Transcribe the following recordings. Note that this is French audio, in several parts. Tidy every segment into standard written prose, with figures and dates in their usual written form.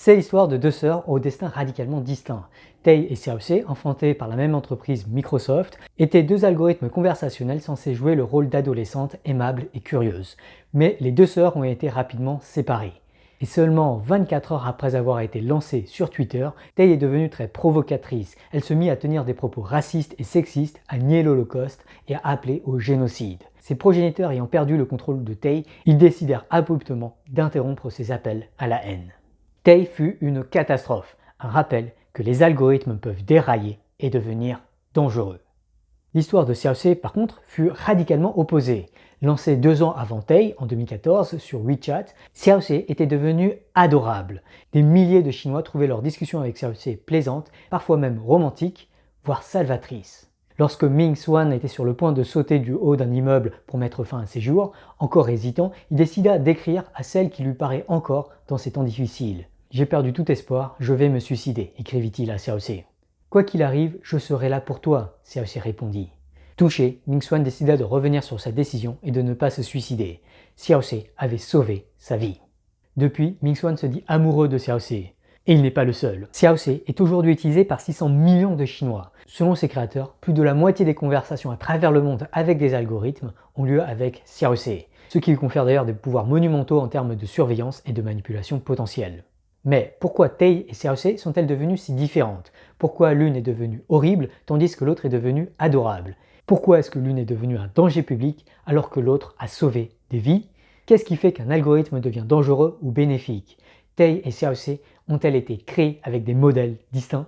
C'est l'histoire de deux sœurs au destin radicalement distinct. Tay et Xiaoxie, enfantés par la même entreprise Microsoft, étaient deux algorithmes conversationnels censés jouer le rôle d'adolescentes aimables et curieuses. Mais les deux sœurs ont été rapidement séparées. Et seulement 24 heures après avoir été lancée sur Twitter, Tay est devenue très provocatrice. Elle se mit à tenir des propos racistes et sexistes, à nier l'Holocauste et à appeler au génocide. Ses progéniteurs ayant perdu le contrôle de Tay, ils décidèrent abruptement d'interrompre ces appels à la haine. Tay fut une catastrophe, un rappel que les algorithmes peuvent dérailler et devenir dangereux. L'histoire de Xiaoxie, par contre, fut radicalement opposée. Lancée 2 ans avant Tay, en 2014, sur WeChat, Xiaoxie était devenue adorable. Des milliers de Chinois trouvaient leurs discussions avec Xiaoxie plaisantes, parfois même romantiques, voire salvatrices. Lorsque Ming Xuan était sur le point de sauter du haut d'un immeuble pour mettre fin à ses jours, encore hésitant, il décida d'écrire à celle qui lui paraît encore dans ces temps difficiles. « J'ai perdu tout espoir, je vais me suicider », écrivit-il à Xiaoxie. « Quoi qu'il arrive, je serai là pour toi », Xiaoxie répondit. Touché, Ming Xuan décida de revenir sur sa décision et de ne pas se suicider. Xiaoxie avait sauvé sa vie. Depuis, Ming Xuan se dit amoureux de Xiaoxie. Et il n'est pas le seul. Xiaoxie est aujourd'hui utilisé par 600 millions de Chinois. Selon ses créateurs, plus de la moitié des conversations à travers le monde avec des algorithmes ont lieu avec Xiaoxie, ce qui lui confère d'ailleurs des pouvoirs monumentaux en termes de surveillance et de manipulation potentielle. Mais pourquoi Tay et Xiaoxie sont-elles devenues si différentes? Pourquoi l'une est devenue horrible tandis que l'autre est devenue adorable? Pourquoi est-ce que l'une est devenue un danger public alors que l'autre a sauvé des vies? Qu'est-ce qui fait qu'un algorithme devient dangereux ou bénéfique? Tay et Xiaoxie ont-elles été créées avec des modèles distincts?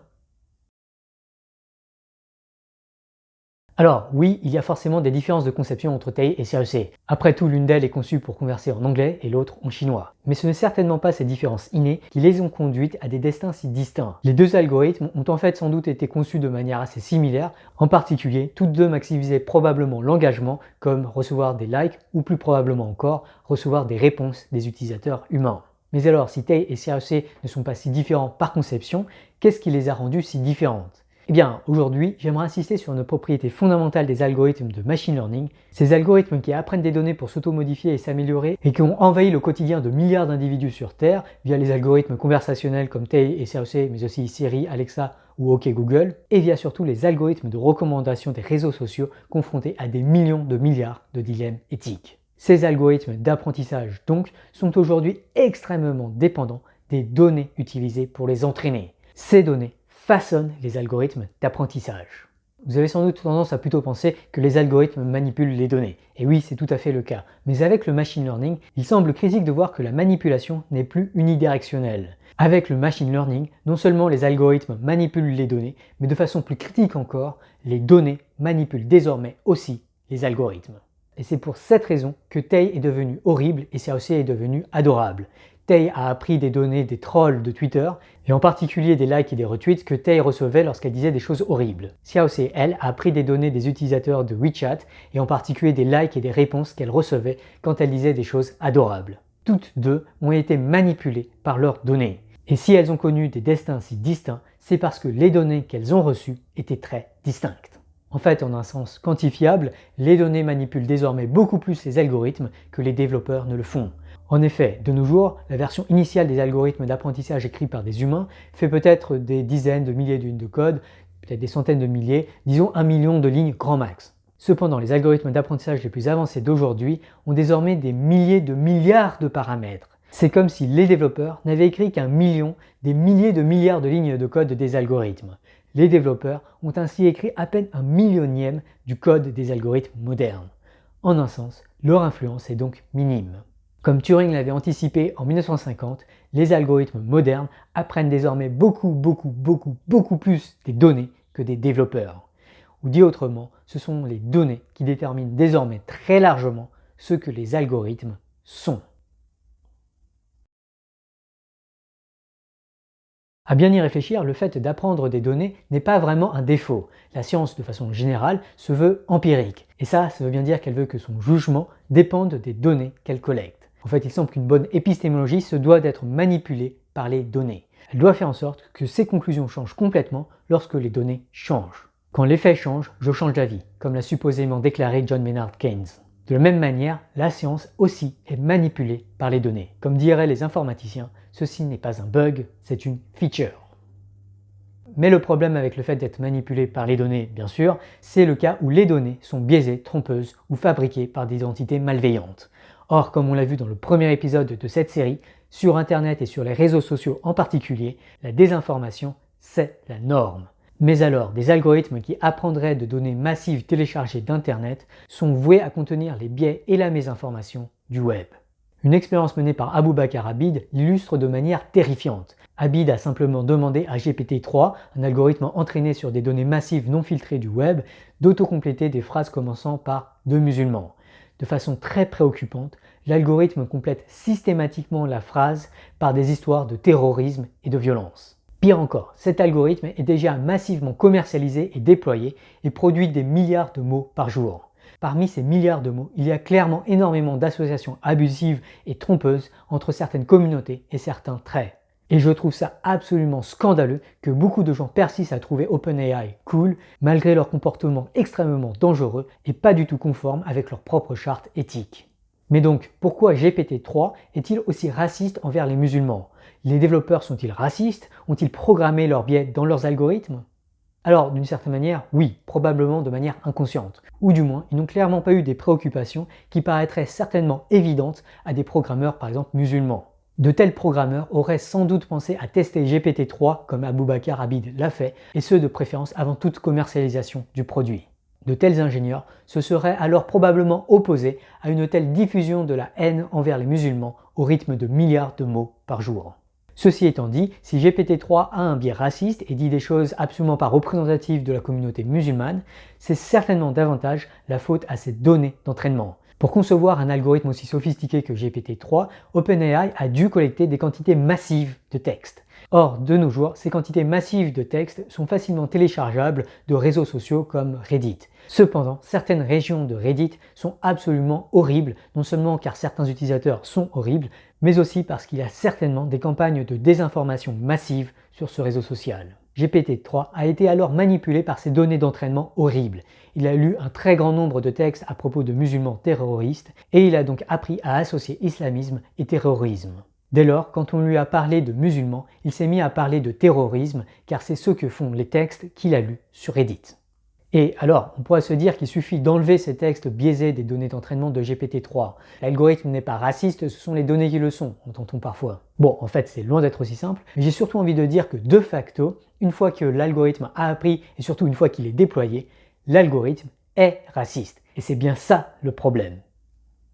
Alors oui, il y a forcément des différences de conception entre Tay et Xiaoxie. Après tout, l'une d'elles est conçue pour converser en anglais et l'autre en chinois. Mais ce n'est certainement pas ces différences innées qui les ont conduites à des destins si distincts. Les deux algorithmes ont en fait sans doute été conçus de manière assez similaire. En particulier, toutes deux maximisaient probablement l'engagement, comme recevoir des likes ou plus probablement encore, recevoir des réponses des utilisateurs humains. Mais alors, si Tay et Xiaoxie ne sont pas si différents par conception, qu'est-ce qui les a rendues si différentes? Eh bien, aujourd'hui, j'aimerais insister sur une propriété fondamentale des algorithmes de machine learning, ces algorithmes qui apprennent des données pour s'automodifier et s'améliorer et qui ont envahi le quotidien de milliards d'individus sur Terre via les algorithmes conversationnels comme Tay et Xiaoxie, mais aussi Siri, Alexa ou OK Google, et via surtout les algorithmes de recommandation des réseaux sociaux confrontés à des millions de milliards de dilemmes éthiques. Ces algorithmes d'apprentissage, donc, sont aujourd'hui extrêmement dépendants des données utilisées pour les entraîner. Ces données façonnent les algorithmes d'apprentissage. Vous avez sans doute tendance à plutôt penser que les algorithmes manipulent les données. Et oui, c'est tout à fait le cas. Mais avec le machine learning, il semble critique de voir que la manipulation n'est plus unidirectionnelle. Avec le machine learning, non seulement les algorithmes manipulent les données, mais de façon plus critique encore, les données manipulent désormais aussi les algorithmes. Et c'est pour cette raison que Tay est devenu horrible et Xiaoxie est devenu adorable. Tay a appris des données des trolls de Twitter, et en particulier des likes et des retweets que Tay recevait lorsqu'elle disait des choses horribles. Xiaoxie, elle, a appris des données des utilisateurs de WeChat, et en particulier des likes et des réponses qu'elle recevait quand elle disait des choses adorables. Toutes deux ont été manipulées par leurs données. Et si elles ont connu des destins si distincts, c'est parce que les données qu'elles ont reçues étaient très distinctes. En fait, en un sens quantifiable, les données manipulent désormais beaucoup plus les algorithmes que les développeurs ne le font. En effet, de nos jours, la version initiale des algorithmes d'apprentissage écrits par des humains fait peut-être des dizaines de milliers de lignes de code, peut-être des centaines de milliers, disons 1 million de lignes grand max. Cependant, les algorithmes d'apprentissage les plus avancés d'aujourd'hui ont désormais des milliers de milliards de paramètres. C'est comme si les développeurs n'avaient écrit qu'un million des milliers de milliards de lignes de code des algorithmes. Les développeurs ont ainsi écrit à peine 1/1000e du code des algorithmes modernes. En un sens, leur influence est donc minime. Comme Turing l'avait anticipé en 1950, les algorithmes modernes apprennent désormais beaucoup plus des données que des développeurs. Ou dit autrement, ce sont les données qui déterminent désormais très largement ce que les algorithmes sont. À bien y réfléchir, le fait d'apprendre des données n'est pas vraiment un défaut. La science, de façon générale, se veut empirique. Et ça veut bien dire qu'elle veut que son jugement dépende des données qu'elle collecte. En fait, il semble qu'une bonne épistémologie se doit d'être manipulée par les données. Elle doit faire en sorte que ses conclusions changent complètement lorsque les données changent. Quand les faits changent, je change d'avis, comme l'a supposément déclaré John Maynard Keynes. De la même manière, la science aussi est manipulée par les données. Comme diraient les informaticiens, ceci n'est pas un bug, c'est une feature. Mais le problème avec le fait d'être manipulé par les données, bien sûr, c'est le cas où les données sont biaisées, trompeuses ou fabriquées par des entités malveillantes. Or, comme on l'a vu dans le premier épisode de cette série, sur Internet et sur les réseaux sociaux en particulier, la désinformation, c'est la norme. Mais alors, des algorithmes qui apprendraient de données massives téléchargées d'Internet sont voués à contenir les biais et la mésinformation du web. Une expérience menée par Aboubakar Abid l'illustre de manière terrifiante. Abid a simplement demandé à GPT-3, un algorithme entraîné sur des données massives non filtrées du web, d'autocompléter des phrases commençant par « de musulmans ». De façon très préoccupante, l'algorithme complète systématiquement la phrase par des histoires de terrorisme et de violence. Pire encore, cet algorithme est déjà massivement commercialisé et déployé et produit des milliards de mots par jour. Parmi ces milliards de mots, il y a clairement énormément d'associations abusives et trompeuses entre certaines communautés et certains traits. Et je trouve ça absolument scandaleux que beaucoup de gens persistent à trouver OpenAI cool malgré leur comportement extrêmement dangereux et pas du tout conforme avec leur propre charte éthique. Mais donc, pourquoi GPT-3 est-il aussi raciste envers les musulmans? Les développeurs sont-ils racistes? Ont-ils programmé leurs biais dans leurs algorithmes? Alors, d'une certaine manière, oui, probablement de manière inconsciente. Ou du moins, ils n'ont clairement pas eu des préoccupations qui paraîtraient certainement évidentes à des programmeurs, par exemple, musulmans. De tels programmeurs auraient sans doute pensé à tester GPT-3 comme Aboubakar Abid l'a fait, et ce de préférence avant toute commercialisation du produit. De tels ingénieurs se seraient alors probablement opposés à une telle diffusion de la haine envers les musulmans au rythme de milliards de mots par jour. Ceci étant dit, si GPT-3 a un biais raciste et dit des choses absolument pas représentatives de la communauté musulmane, c'est certainement davantage la faute à ses données d'entraînement. Pour concevoir un algorithme aussi sophistiqué que GPT-3, OpenAI a dû collecter des quantités massives de texte. Or, de nos jours, ces quantités massives de texte sont facilement téléchargeables de réseaux sociaux comme Reddit. Cependant, certaines régions de Reddit sont absolument horribles, non seulement car certains utilisateurs sont horribles, mais aussi parce qu'il y a certainement des campagnes de désinformation massives sur ce réseau social. GPT-3 a été alors manipulé par ces données d'entraînement horribles. Il a lu un très grand nombre de textes à propos de musulmans terroristes et il a donc appris à associer islamisme et terrorisme. Dès lors, quand on lui a parlé de musulmans, il s'est mis à parler de terrorisme car c'est ce que font les textes qu'il a lus sur Reddit. Et alors, on pourrait se dire qu'il suffit d'enlever ces textes biaisés des données d'entraînement de GPT-3. L'algorithme n'est pas raciste, ce sont les données qui le sont, entend-on parfois. Bon, en fait, c'est loin d'être aussi simple, mais j'ai surtout envie de dire que de facto, une fois que l'algorithme a appris, et surtout une fois qu'il est déployé, l'algorithme est raciste. Et c'est bien ça le problème.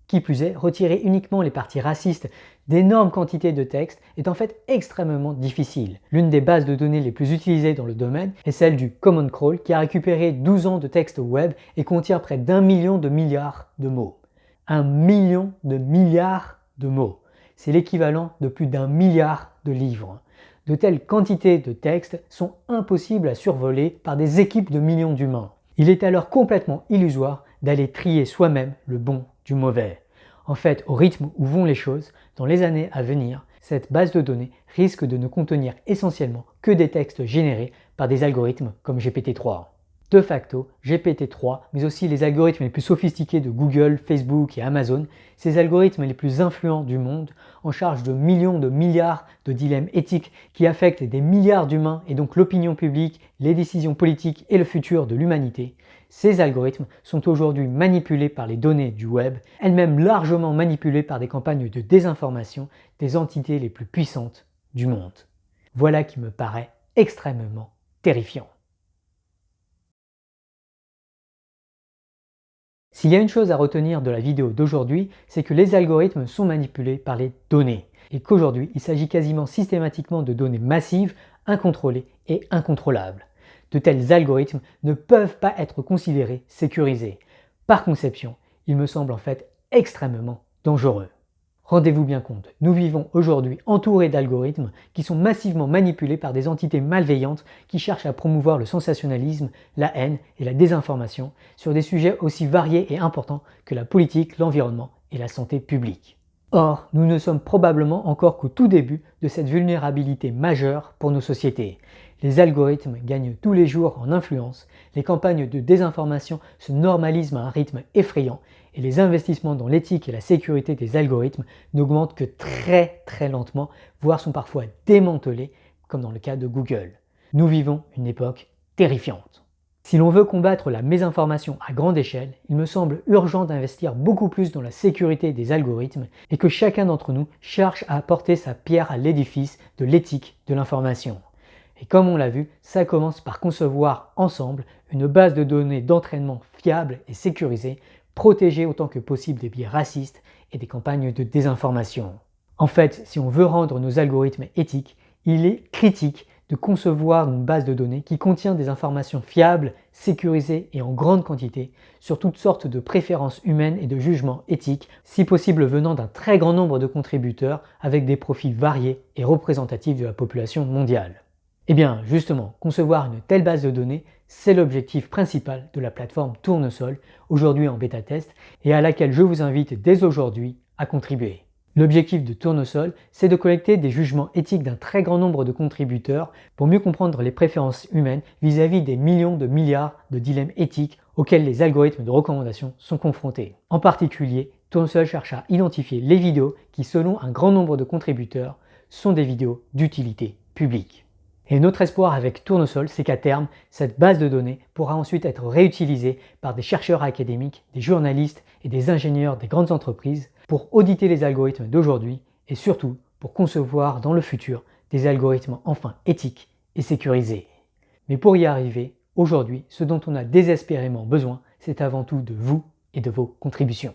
Qui plus est, retirer uniquement les parties racistes d'énormes quantités de texte est en fait extrêmement difficile. L'une des bases de données les plus utilisées dans le domaine est celle du Common Crawl qui a récupéré 12 ans de texte web et contient près d'1 million de milliards de mots. 1 million de milliards de mots. C'est l'équivalent de plus d'1 milliard de livres. De telles quantités de textes sont impossibles à survoler par des équipes de millions d'humains. Il est alors complètement illusoire d'aller trier soi-même le bon du mauvais. En fait, au rythme où vont les choses, dans les années à venir, cette base de données risque de ne contenir essentiellement que des textes générés par des algorithmes comme GPT-3. De facto, GPT-3, mais aussi les algorithmes les plus sophistiqués de Google, Facebook et Amazon, ces algorithmes les plus influents du monde, en charge de millions de milliards de dilemmes éthiques qui affectent des milliards d'humains et donc l'opinion publique, les décisions politiques et le futur de l'humanité, ces algorithmes sont aujourd'hui manipulés par les données du web, elles-mêmes largement manipulées par des campagnes de désinformation des entités les plus puissantes du monde. Voilà qui me paraît extrêmement terrifiant. S'il y a une chose à retenir de la vidéo d'aujourd'hui, c'est que les algorithmes sont manipulés par les données et qu'aujourd'hui, il s'agit quasiment systématiquement de données massives, incontrôlées et incontrôlables. De tels algorithmes ne peuvent pas être considérés sécurisés. Par conception, ils me semblent en fait extrêmement dangereux. Rendez-vous bien compte, nous vivons aujourd'hui entourés d'algorithmes qui sont massivement manipulés par des entités malveillantes qui cherchent à promouvoir le sensationnalisme, la haine et la désinformation sur des sujets aussi variés et importants que la politique, l'environnement et la santé publique. Or, nous ne sommes probablement encore qu'au tout début de cette vulnérabilité majeure pour nos sociétés. Les algorithmes gagnent tous les jours en influence, les campagnes de désinformation se normalisent à un rythme effrayant et les investissements dans l'éthique et la sécurité des algorithmes n'augmentent que très lentement, voire sont parfois démantelés, comme dans le cas de Google. Nous vivons une époque terrifiante. Si l'on veut combattre la mésinformation à grande échelle, il me semble urgent d'investir beaucoup plus dans la sécurité des algorithmes et que chacun d'entre nous cherche à apporter sa pierre à l'édifice de l'éthique de l'information. Et comme on l'a vu, ça commence par concevoir ensemble une base de données d'entraînement fiable et sécurisée, protégée autant que possible des biais racistes et des campagnes de désinformation. En fait, si on veut rendre nos algorithmes éthiques, il est critique de concevoir une base de données qui contient des informations fiables, sécurisées et en grande quantité sur toutes sortes de préférences humaines et de jugements éthiques, si possible venant d'un très grand nombre de contributeurs avec des profils variés et représentatifs de la population mondiale. Eh bien, justement, concevoir une telle base de données, c'est l'objectif principal de la plateforme Tournesol, aujourd'hui en bêta-test, et à laquelle je vous invite dès aujourd'hui à contribuer. L'objectif de Tournesol, c'est de collecter des jugements éthiques d'un très grand nombre de contributeurs pour mieux comprendre les préférences humaines vis-à-vis des millions de milliards de dilemmes éthiques auxquels les algorithmes de recommandation sont confrontés. En particulier, Tournesol cherche à identifier les vidéos qui, selon un grand nombre de contributeurs, sont des vidéos d'utilité publique. Et notre espoir avec Tournesol, c'est qu'à terme, cette base de données pourra ensuite être réutilisée par des chercheurs académiques, des journalistes et des ingénieurs des grandes entreprises pour auditer les algorithmes d'aujourd'hui et surtout pour concevoir dans le futur des algorithmes enfin éthiques et sécurisés. Mais pour y arriver, aujourd'hui, ce dont on a désespérément besoin, c'est avant tout de vous et de vos contributions.